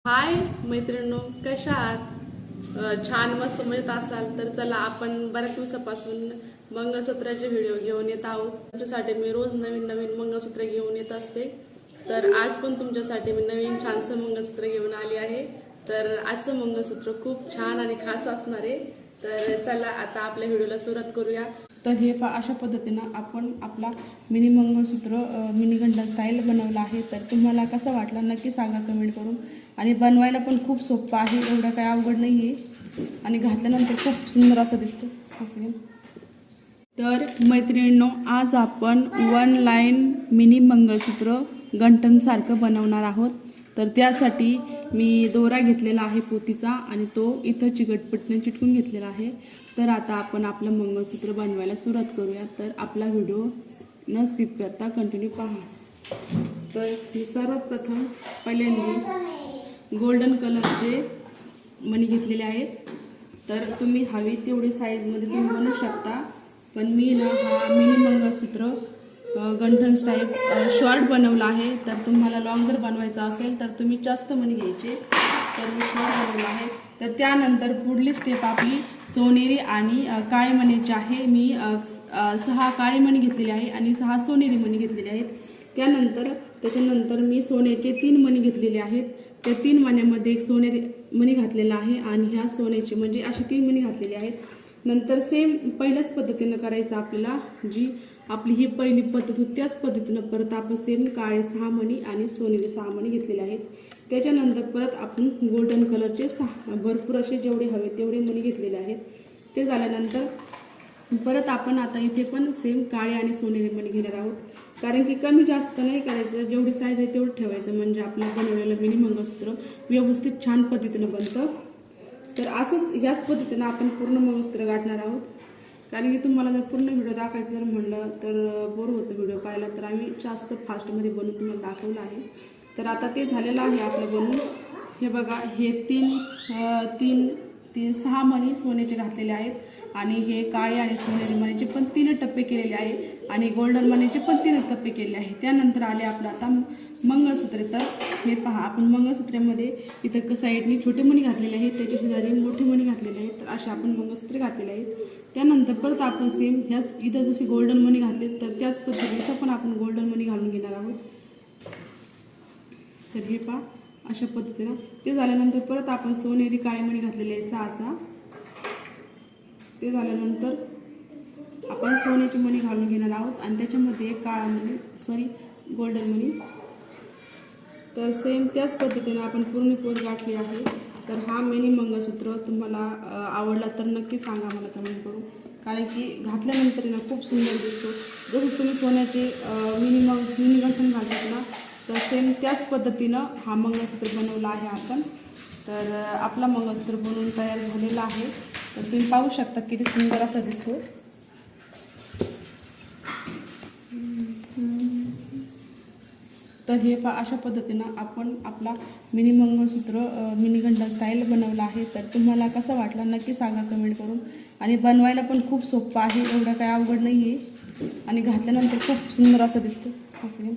हाय मैत्रिणींनो, कशा आहात? छान मस्त मजेत असाल तर चला, आपण बऱ्याच दिवसापासून मंगळसूत्राचे व्हिडिओ घेऊन येत आहोत. तुमच्यासाठी मी रोज नवीन नवीन मंगळसूत्र घेऊन येत असते. तर आज पण तुमच्यासाठी मी नवीन छानसं मंगळसूत्र घेऊन आली आहे. तर आजचं मंगळसूत्र खूप छान आणि खास असणार आहे. तर चला आता आपल्या व्हिडिओला सुरुवात करूया. तर हे अशा पद्धतीनं आपण आपला मिनी मंगळसूत्र मिनी घंटा स्टाईल बनवला आहे. तर तुम्हाला कसं वाटलं नक्की सांगा कमेंट करून. आणि बनवायला पण खूप सोपं आहे, एवढं काही अवघड नाही आहे. आणि घातल्यानंतर खूप सुंदर असं दिसतं असं. तर मैत्रिणींनो, आज आपण वन लाईन मिनी मंगळसूत्र गंठनसारखं बनवणार आहोत. तर त्यासाठी मी दोरा घेतलेला आहे पोतीचा आणि तो इथं चिकटपट्टीने चिटकून घेतलेला आहे. तर आता आपण आपलं मंगळसूत्र बनवायला सुरुवात करूया. तर आपला व्हिडिओ न स्किप करता कंटिन्यू पहा. तर मी सर्वात प्रथम पहिल्यांदा गोल्डन कलरचे मणी घेतलेले आहेत. तर तुम्ही हवी तेवढी साईजमध्ये तुम्ही बनवू शकता. पण मी ना हा मिनी मंगळसूत्र गंठन टाईप शॉर्ट बनवला आहे. तर तुम्हाला लॉंग जर बनवायचा असेल तर तुम्ही जास्त मणी घ्यायचे. तर मी शॉर्ट बनवला आहे. तर त्यानंतर पुढली स्टेप आपली सोनेरी आणि काळे मणीची आहे. मी 6 काळे मणी घेतलेले आहे आणि 6 सोनेरी मणी घेतलेले आहेत. त्याच्यानंतर मी सोन्याचे 3 मणी घेतलेले आहेत. त्या 3 मण्यामध्ये एक सोनेरी मणी घातलेला आहे आणि ह्या सोन्याचे म्हणजे असे 3 मणी घातलेले आहेत. नंतर सेम पहिल्याच पद्धतीनं करायचं आपल्याला. जी आपली ही पहिली पद्धत होती त्याच पद्धतीनं परत आपण सेम काळे 6 मणी आणि सोनेरी 6 मणी घेतलेले आहेत. त्याच्यानंतर परत आपण गोल्डन कलरचे भरपूर असे जेवढे हवे तेवढे मणी घेतलेले आहेत. ते झाल्यानंतर परत आपण आता इथे पण सेम काळे आणि सोनेरी मणी घेणार आहोत. कारण की कमी जास्त नाही करायचं, जेवढी साईज आहे तेवढं ठेवायचं, म्हणजे आपलं बनवलेलं मिनी मंगळसूत्र व्यवस्थित छान पद्धतीनं बनतं. तर असंच ह्याच पद्धतीनं आपण पूर्ण मंगळसूत्र गाठणार आहोत. कारण की तुम्हाला जर पूर्ण व्हिडिओ दाखवायचं जर म्हणलं तर बोर होतं व्हिडिओ पाहायला. तर आम्ही जास्त फास्टमध्ये बनवून तुम्हाला दाखवलं आहे. तर आता ते झालेलं आहे आपलं बनवून. हे बघा, हे तीन 6 मणी सोन्याचे घातलेले आहेत आणि हे काळे आणि सोनेरी मणीचे पण 3 टप्पे केलेले आहे आणि गोल्डन मणीचे पण 3 टप्पे केलेले आहे. त्यानंतर आले आपलं आता मंगळसूत्र. तर हे पहा, आपण मंगळसूत्रामध्ये इथं साईडनी छोटे मणी घातलेले आहेत, त्याच्या शेजारी मोठे मणी घातलेले आहेत. तर असे आपण मंगळसूत्रे घातलेले आहेत. त्यानंतर परत आपण सेम ह्याच इथं जसे गोल्डन मणी घातले तर त्याच पद्धतीने इथं पण आपण गोल्डन मणी घालून घेणार आहोत. तर हे पहा अशा पद्धतीनं. ते झाल्यानंतर परत आपण सोनेरी काळे मणी घातलेले आहे 6. ते झाल्यानंतर आपण सोन्याची मणी घालून घेणार आहोत आणि त्याच्यामध्ये काळा मणी गोल्डन मणी. तर सेम त्याच पद्धतीनं आपण पूर्ण पोत गाठली आहे. तर हा मिनी मंगळसूत्र तुम्हाला आवडला तर नक्की सांगा मला कमेंट करून. कारण की घातल्यानंतर ना खूप सुंदर दिसतो. जसं तुम्ही सोन्याचे मिनी गंठण घालतात ना, तर सेम त्याच पद्धतीनं हा मंगळसूत्र बनवला आहे आपण. तर आपला मंगळसूत्र बनवून तयार झालेला आहे. तर तुम्ही पाहू शकता किती सुंदर असा दिसतो. तर हे अशा पद्धतीनं आपण आपला मिनी मंगळसूत्र मिनी घंटा स्टाईल बनवला आहे. तर तुम्हाला कसं वाटलं नक्की सांगा कमेंट करून. आणि बनवायला पण खूप सोपं आहे, एवढं काही अवघड नाही आहे. आणि घातल्यानंतर खूप सुंदर असं दिसतो असं.